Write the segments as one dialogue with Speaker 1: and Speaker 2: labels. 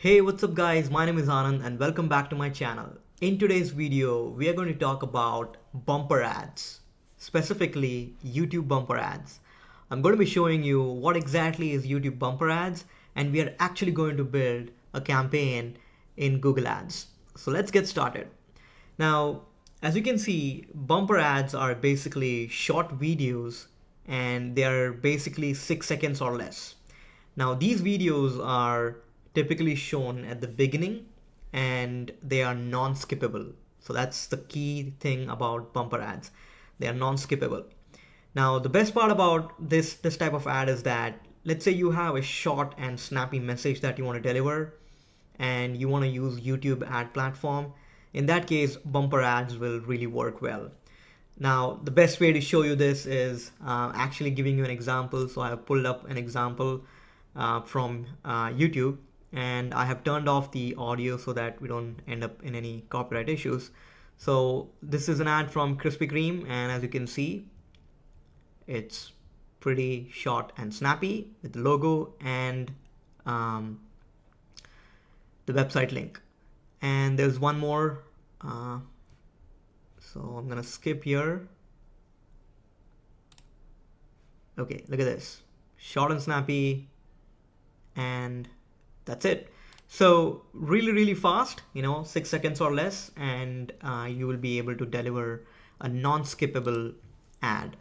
Speaker 1: Hey, what's up guys? My name is Anand and welcome back to my channel. In today's video, we are going to talk about bumper ads, specifically YouTube bumper ads. I'm going to be showing you what exactly is YouTube bumper ads, and we are actually going to build a campaign in Google Ads. So let's get started. Now, as you can see, bumper ads are basically short videos and they are basically 6 seconds or less. Now, these videos are typically shown at the beginning and they are non-skippable. So that's the key thing about bumper ads. They are non-skippable. Now, the best part about this type of ad is that let's say you have a short and snappy message that you want to deliver and you want to use YouTube ad platform. In that case, bumper ads will really work well. Now, the best way to show you this is actually giving you an example. So I have pulled up an example from YouTube, and I have turned off the audio so that we don't end up in any copyright issues. So this is an ad from Krispy Kreme, and as you can see, it's pretty short and snappy with the logo and the website link. And there's one more. So I'm gonna skip here. Okay, look at this. Short and snappy, and that's it. So really fast, 6 seconds or less, and you will be able to deliver a non-skippable ad.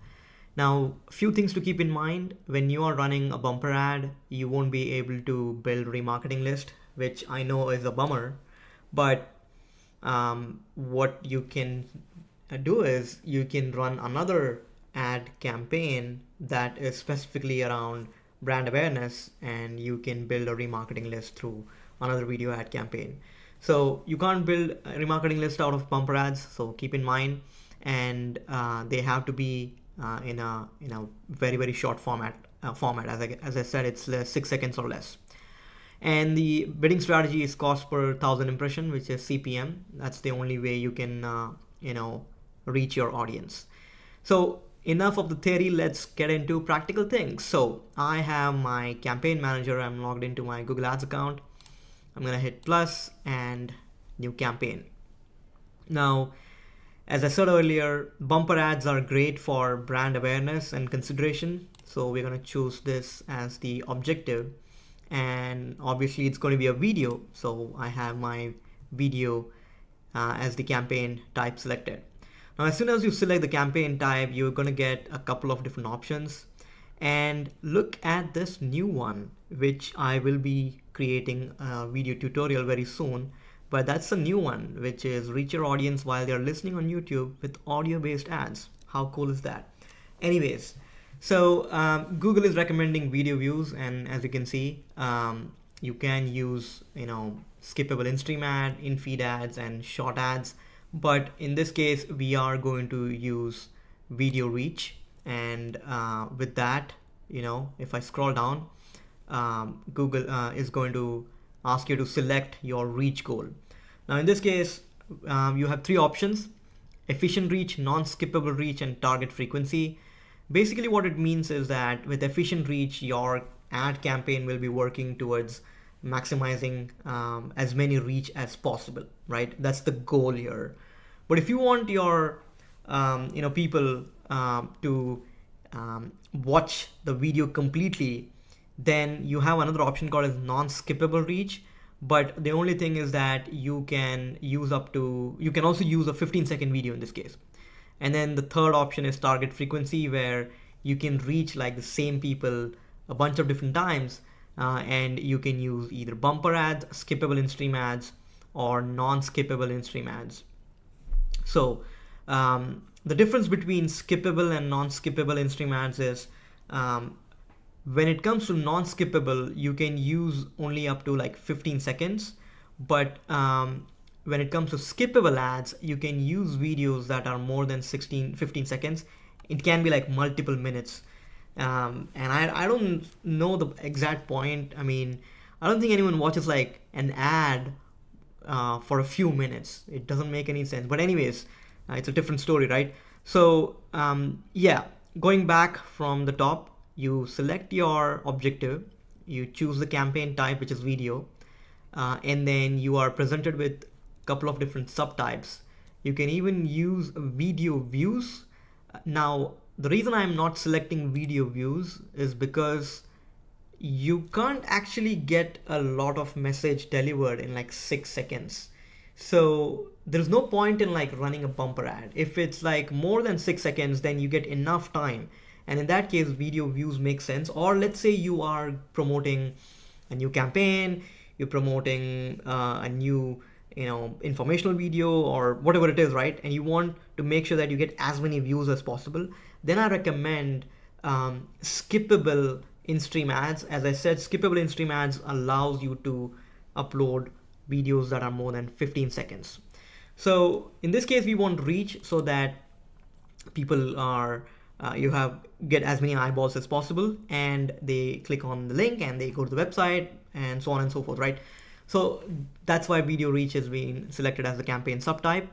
Speaker 1: Now, a few things to keep in mind. When you are running a bumper ad, you won't be able to build remarketing list, which I know is a bummer, but what you can do is you can run another ad campaign that is specifically around brand awareness, and you can build a remarketing list through another video ad campaign. So you can't build a remarketing list out of bumper ads, so keep in mind, and they have to be in a very short format. As I said, it's 6 seconds or less. And the bidding strategy is cost per 1,000 impression, which is CPM. That's the only way you can reach your audience. So enough of the theory, let's get into practical things. So I have my campaign manager. I'm logged into my Google Ads account. I'm gonna hit plus and new campaign. Now, as I said earlier, bumper ads are great for brand awareness and consideration. So we're gonna choose this as the objective, and obviously it's going to be a video. So I have my video as the campaign type selected. Now, as soon as you select the campaign type, you're going to get a couple of different options. And look at this new one, which I will be creating a video tutorial very soon. But that's a new one, which is reach your audience while they're listening on YouTube with audio-based ads. How cool is that? Anyways, so Google is recommending video views, and as you can see, you can use skippable in-stream ad, in-feed ads, and short ads. But in this case, we are going to use video reach, and with that, if I scroll down, Google is going to ask you to select your reach goal. Now in this case, you have three options: efficient reach, non-skippable reach, and target frequency. Basically what it means is that with efficient reach, your ad campaign will be working towards maximizing as many reach as possible, right? That's the goal here. But if you want your people to watch the video completely, then you have another option called as non-skippable reach. But the only thing is that you can also use a 15-second video in this case. And then the third option is target frequency, where you can reach like the same people a bunch of different times, and you can use either bumper ads, skippable in-stream ads, or non-skippable in-stream ads. So the difference between skippable and non-skippable in-stream ads is when it comes to non-skippable, you can use only up to like 15 seconds. But when it comes to skippable ads, you can use videos that are more than 15 seconds. It can be like multiple minutes. And I don't know the exact point. I mean, I don't think anyone watches like an ad for a few minutes. It doesn't make any sense. But anyways, it's a different story, right? So yeah, going back from the top, you select your objective, you choose the campaign type, which is video. and then you are presented with a couple of different subtypes. You can even use video views. Now, the reason I'm not selecting video views is because you can't actually get a lot of message delivered in like 6 seconds. So there's no point in like running a bumper ad. If it's like more than 6 seconds, then you get enough time. And in that case, video views make sense. Or let's say you are promoting a new campaign, you're promoting a new, informational video or whatever it is, right? And you want to make sure that you get as many views as possible. Then I recommend skippable in-stream ads. As I said, skippable in-stream ads allows you to upload videos that are more than 15 seconds. So in this case, we want reach so that people are get as many eyeballs as possible, and they click on the link and they go to the website and so on and so forth, right? So that's why video reach is being selected as the campaign subtype.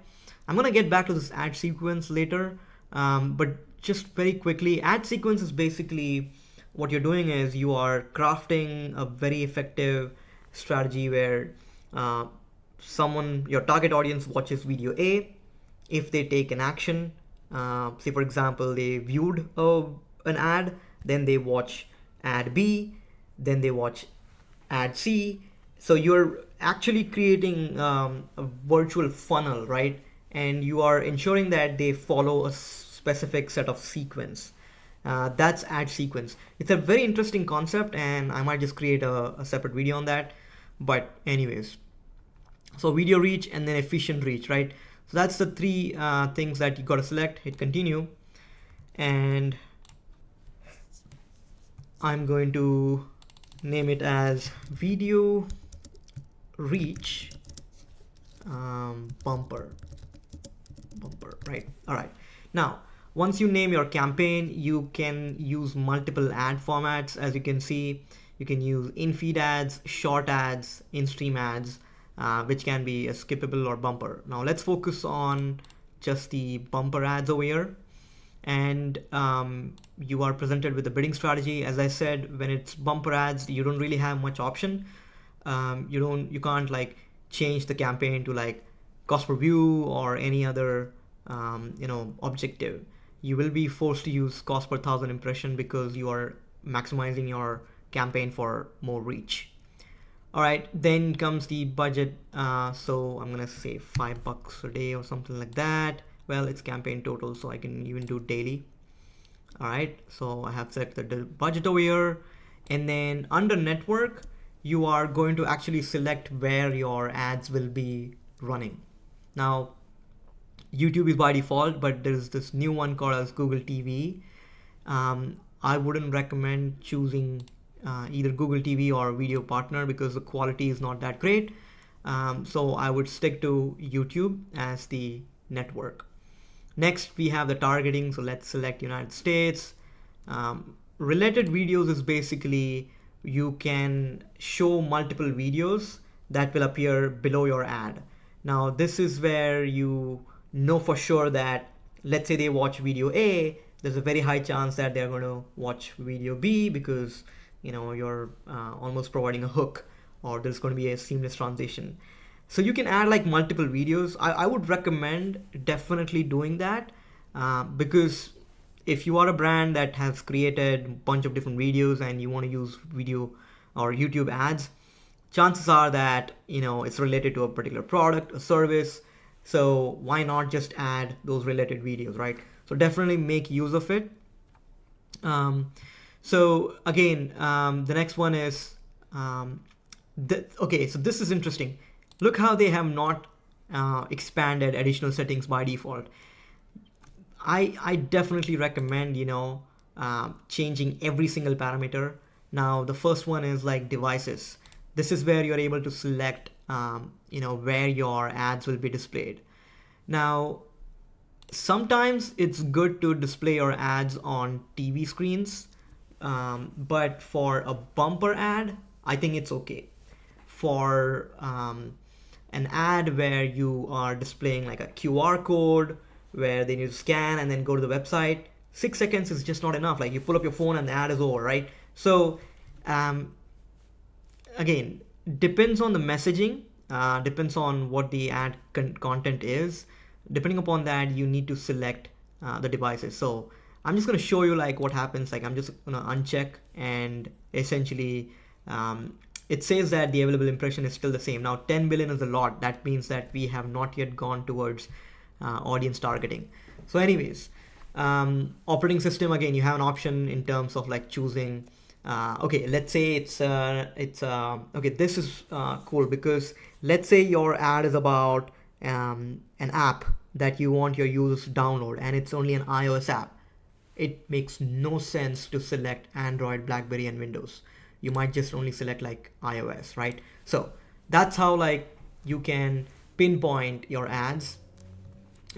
Speaker 1: I'm gonna get back to this ad sequence later, but just very quickly, ad sequence is basically what you're doing is you are crafting a very effective strategy where your target audience watches video A. If they take an action, say for example, they viewed an ad, then they watch ad B, then they watch ad C. So you're actually creating a virtual funnel, right? And you are ensuring that they follow a specific set of sequence. That's ad sequence. It's a very interesting concept, and I might just create a separate video on that. But anyways, so video reach and then efficient reach, right? So that's the three things that you got to select. Hit continue, and I'm going to name it as video reach bumper, right? All right. Now, once you name your campaign, you can use multiple ad formats. As you can see, you can use in-feed ads, short ads, in-stream ads, which can be a skippable or bumper. Now let's focus on just the bumper ads over here. And you are presented with a bidding strategy. As I said, when it's bumper ads, you don't really have much option. You can't like change the campaign to like cost per view or any other objective. You will be forced to use cost per 1,000 impression because you are maximizing your campaign for more reach. All right, then comes the budget. So I'm gonna say $5 a day or something like that. Well, it's campaign total, so I can even do daily. All right, so I have selected the budget over here, and then under network, you are going to actually select where your ads will be running. Now, YouTube is by default, but there's this new one called as Google TV. I wouldn't recommend choosing either Google TV or Video Partner because the quality is not that great. So I would stick to YouTube as the network. Next, we have the targeting. So let's select United States. Related videos is basically you can show multiple videos that will appear below your ad. Now, this is where you know for sure that, let's say they watch video A, there's a very high chance that they're going to watch video B because you're almost providing a hook, or there's going to be a seamless transition. So you can add like multiple videos. I would recommend definitely doing that because if you are a brand that has created a bunch of different videos and you want to use video or YouTube ads, chances are that it's related to a particular product, a service. So why not just add those related videos, right? So definitely make use of it. So again, the next one is, okay, so this is interesting. Look how they have not expanded additional settings by default. I definitely recommend, changing every single parameter. Now, the first one is like devices. This is where you're able to select, where your ads will be displayed. Now, sometimes it's good to display your ads on TV screens, but for a bumper ad, I think it's okay. For an ad where you are displaying like a QR code where they need to scan and then go to the website, 6 seconds is just not enough. Like you pull up your phone and the ad is over, right? So again, depends on the messaging, depends on what the ad content is. Depending upon that, you need to select the devices. So I'm just going to show you like what happens. Like I'm just going to uncheck, and essentially it says that the available impression is still the same. Now 10 billion is a lot. That means that we have not yet gone towards audience targeting. So anyways, operating system, again, you have an option in terms of like choosing okay, let's say it's okay, this is cool, because let's say your ad is about an app that you want your users to download, and it's only an iOS app. It makes no sense to select Android, BlackBerry, and Windows. You might just only select like iOS, right? So that's how like you can pinpoint your ads.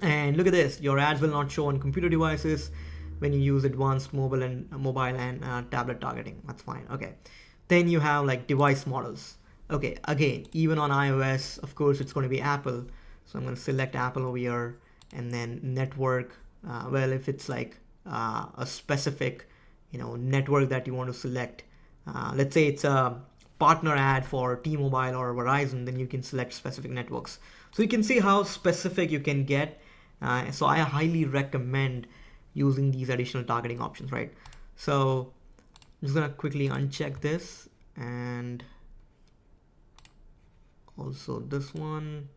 Speaker 1: And look at this, your ads will not show on computer devices when you use advanced mobile and tablet targeting. That's fine. Okay, then you have like device models. Okay, again, even on iOS, of course, it's going to be Apple. So I'm going to select Apple over here, and then network. Well, if it's like a specific, network that you want to select, let's say it's a partner ad for T-Mobile or Verizon, then you can select specific networks. So you can see how specific you can get. So I highly recommend using these additional targeting options, right? So I'm just gonna quickly uncheck this, and also this one.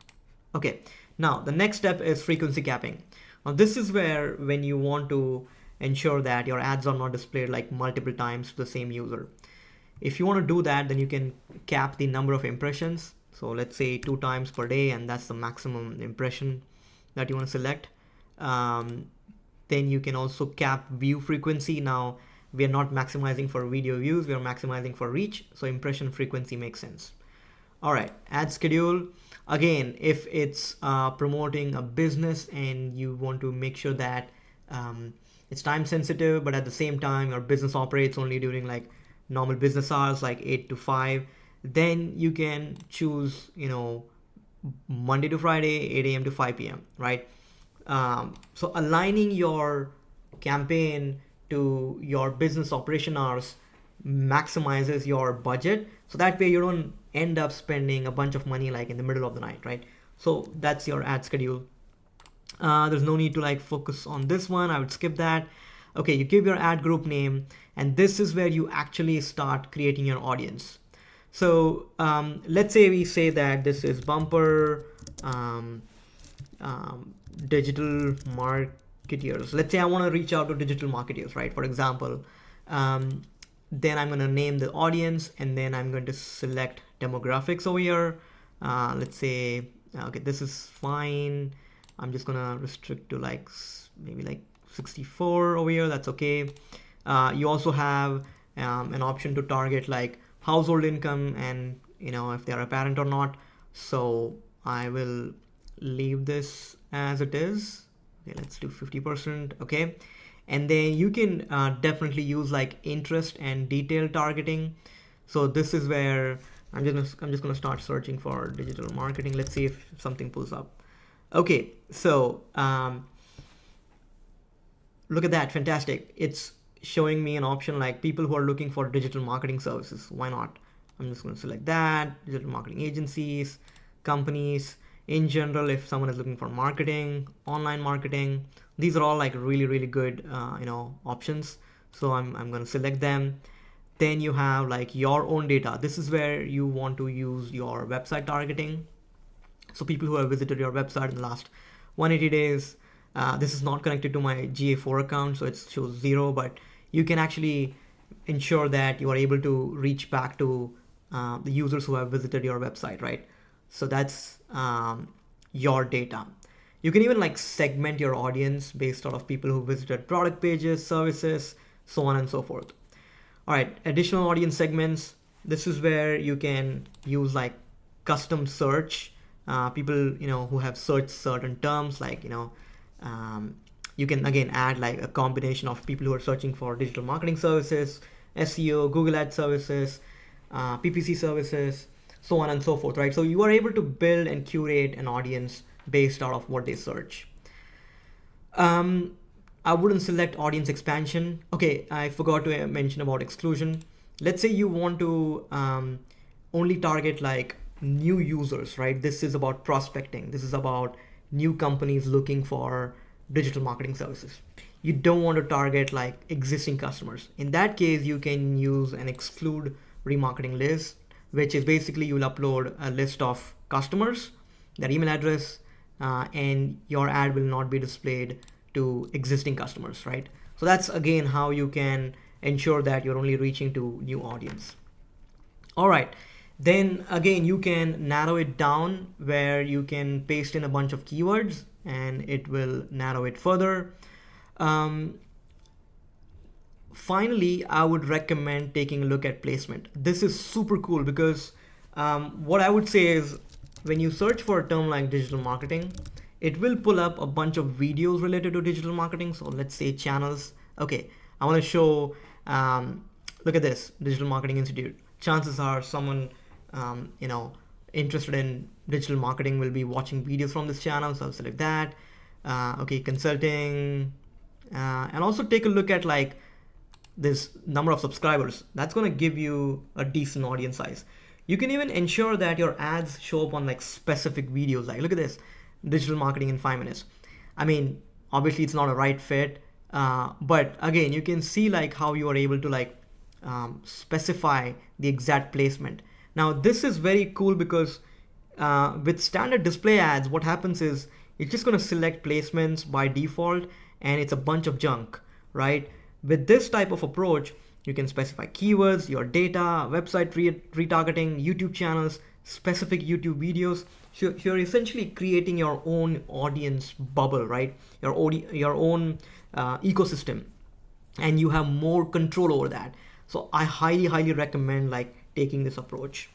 Speaker 1: Okay, now the next step is frequency capping. Now this is where when you want to ensure that your ads are not displayed like multiple times to the same user. If you want to do that, then you can cap the number of impressions. So let's say 2 times per day, and that's the maximum impression that you want to select. Then you can also cap view frequency. Now we are not maximizing for video views, we are maximizing for reach, so impression frequency makes sense. All right, ad schedule. Again, if it's promoting a business and you want to make sure that it's time sensitive, but at the same time your business operates only during like normal business hours, like 8 to 5, then you can choose, Monday to Friday, 8 a.m. to 5 p.m., right? So aligning your campaign to your business operation hours maximizes your budget. So that way you don't end up spending a bunch of money like in the middle of the night, right? So that's your ad schedule. There's no need to like focus on this one. I would skip that. Okay, you give your ad group name, and this is where you actually start creating your audience. So let's say we say that this is bumper digital marketeers. Let's say I want to reach out to digital marketeers, right? For example, then I'm going to name the audience, and then I'm going to select demographics over here. Let's say, okay, this is fine. I'm just going to restrict to like maybe like 64 over here. That's okay. You also have an option to target like household income and if they're a parent or not. So I will leave this as it is. Okay, let's do 50%. Okay, and then you can definitely use like interest and detail targeting. So this is where I'm just gonna start searching for digital marketing. Let's see if something pulls up. Okay, so look at that, fantastic. It's showing me an option like people who are looking for digital marketing services. Why not? I'm just going to select that. Digital marketing agencies, companies in general, if someone is looking for marketing, online marketing, these are all like really, really good, options. So I'm going to select them. Then you have like your own data. This is where you want to use your website targeting. So people who have visited your website in the last 180 days, this is not connected to my GA4 account, so it shows 0, but you can actually ensure that you are able to reach back to the users who have visited your website, right? So that's your data. You can even like segment your audience based out of people who visited product pages, services, so on and so forth. All right, additional audience segments. This is where you can use like custom search. People who have searched certain terms, like you can again add like a combination of people who are searching for digital marketing services, SEO, Google Ad services, PPC services, so on and so forth, right? So you are able to build and curate an audience based out of what they search. I wouldn't select audience expansion. Okay, I forgot to mention about exclusion. Let's say you want to only target like new users, right? This is about prospecting. This is about new companies looking for digital marketing services. You don't want to target like existing customers. In that case, you can use an exclude remarketing list, which is basically you'll upload a list of customers, their email address, and your ad will not be displayed to existing customers, right? So that's again how you can ensure that you're only reaching to new audience. All right, then again you can narrow it down where you can paste in a bunch of keywords and it will narrow it further. um, Finally, I would recommend taking a look at placement. This is super cool because what I would say is when you search for a term like digital marketing, it will pull up a bunch of videos related to digital marketing. So let's say channels. Okay, I want to show, look at this, Digital Marketing Institute. Chances are someone, interested in digital marketing will be watching videos from this channel. So I'll select that. Okay, consulting, and also take a look at like this number of subscribers. That's going to give you a decent audience size. You can even ensure that your ads show up on like specific videos. Like look at this, digital marketing in 5 minutes. I mean, obviously it's not a right fit, but again, you can see like how you are able to like specify the exact placement. Now this is very cool because with standard display ads, what happens is it's just going to select placements by default and it's a bunch of junk, right? With this type of approach, you can specify keywords, your data, website retargeting, YouTube channels, specific YouTube videos. So you're essentially creating your own audience bubble, right? Your own ecosystem, and you have more control over that. So I highly recommend like taking this approach.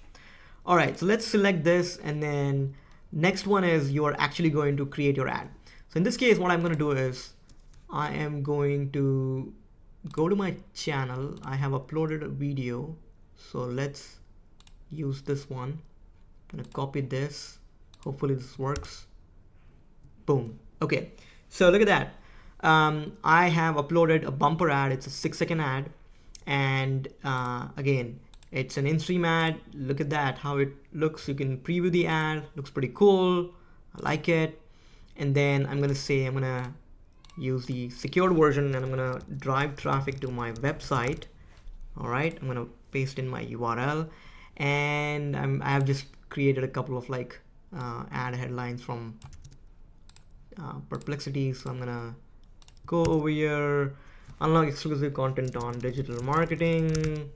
Speaker 1: All right, so let's select this, and then next one is you are actually going to create your ad. So in this case, what I'm going to do is I am going to go to my channel. I have uploaded a video, so let's use this one. I'm gonna copy this. Hopefully this works. Boom. Okay, so look at that. I have uploaded a bumper ad. It's a 6-second ad, and again, it's an in-stream ad. Look at that, how it looks. You can preview the ad. Looks pretty cool. I like it. And then I'm gonna say I'm gonna use the secured version, and I'm gonna drive traffic to my website. All right, I'm gonna paste in my URL, and I have just created a couple of like ad headlines from Perplexity. So I'm gonna go over here, unlock exclusive content on digital marketing,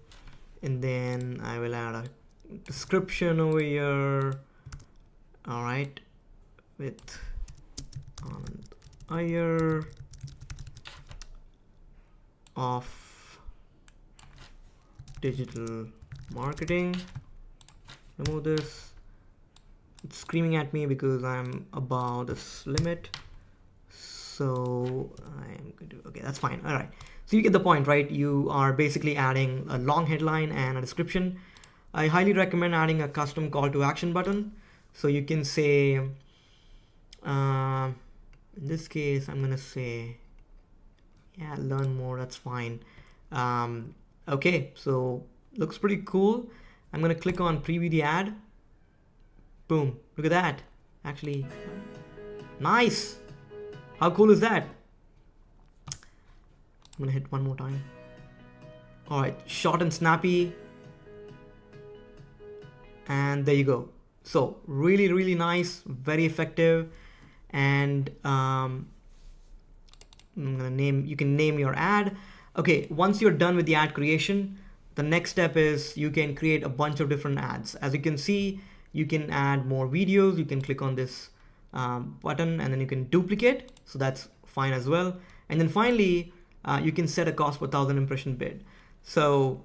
Speaker 1: and then I will add a description over here. All right, with Iyer of digital marketing. Remove this. It's screaming at me because I'm above this limit. So I'm going to, okay, that's fine. All right. So you get the point, right? You are basically adding a long headline and a description. I highly recommend adding a custom call to action button. So you can say, in this case, I'm gonna say, yeah, learn more. That's fine. Okay, so looks pretty cool. I'm gonna click on preview the ad. Boom, look at that. Actually, nice. How cool is that? I'm gonna hit one more time. All right, short and snappy. And there you go. So really nice, very effective. And I'm gonna you can name your ad. Okay, once you're done with the ad creation, the next step is you can create a bunch of different ads. As you can see, you can add more videos. You can click on this button and then you can duplicate. So that's fine as well. And then finally, you can set a cost per 1,000 impression bid. So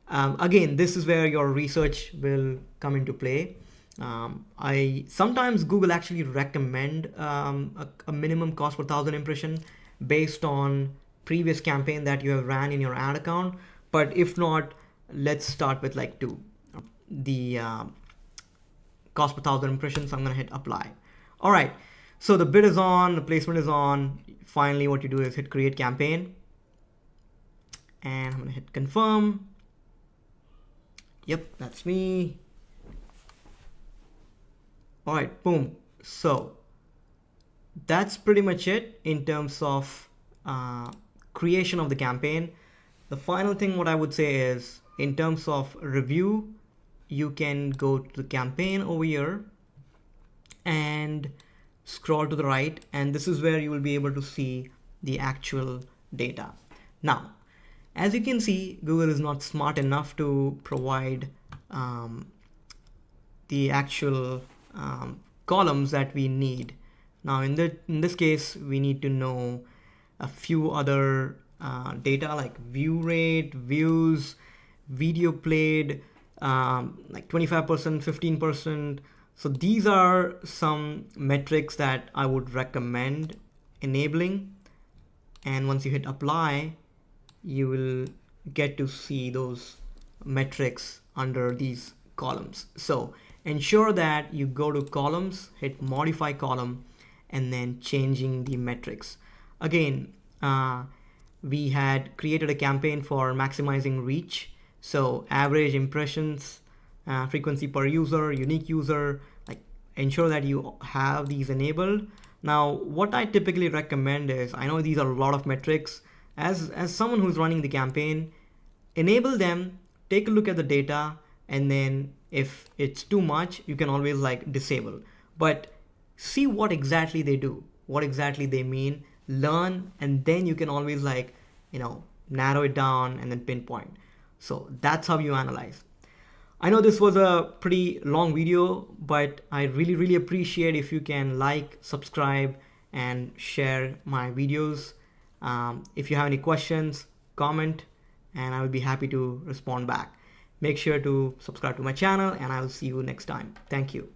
Speaker 1: again, this is where your research will come into play. I sometimes Google actually recommend a minimum cost per 1,000 impression based on previous campaign that you have ran in your ad account. But if not, let's start with like 2. The cost per 1,000 impressions. I'm gonna hit apply. All right. So the bid is on, the placement is on. Finally, what you do is hit create campaign, and I'm gonna hit confirm. Yep, that's me. All right, boom. So that's pretty much it in terms of creation of the campaign. The final thing what I would say is in terms of review, you can go to the campaign over here and scroll to the right, and this is where you will be able to see the actual data. Now, as you can see, Google is not smart enough to provide the actual columns that we need. Now in this case, we need to know a few other data like view rate, views, video played, like 25%, 15%. So these are some metrics that I would recommend enabling. And once you hit apply, you will get to see those metrics under these columns. So ensure that you go to columns, hit modify column, and then changing the metrics. Again, we had created a campaign for maximizing reach. So average impressions, frequency per user, unique user, like ensure that you have these enabled. Now, what I typically recommend is, I know these are a lot of metrics, as someone who's running the campaign, enable them, take a look at the data, and then if it's too much, you can always like disable. But see what exactly they do, what exactly they mean, learn, and then you can always like, narrow it down and then pinpoint. So that's how you analyze. I know this was a pretty long video, but I really, really appreciate if you can like, subscribe, and share my videos. If you have any questions, comment, and I will be happy to respond back. Make sure to subscribe to my channel, and I will see you next time. Thank you.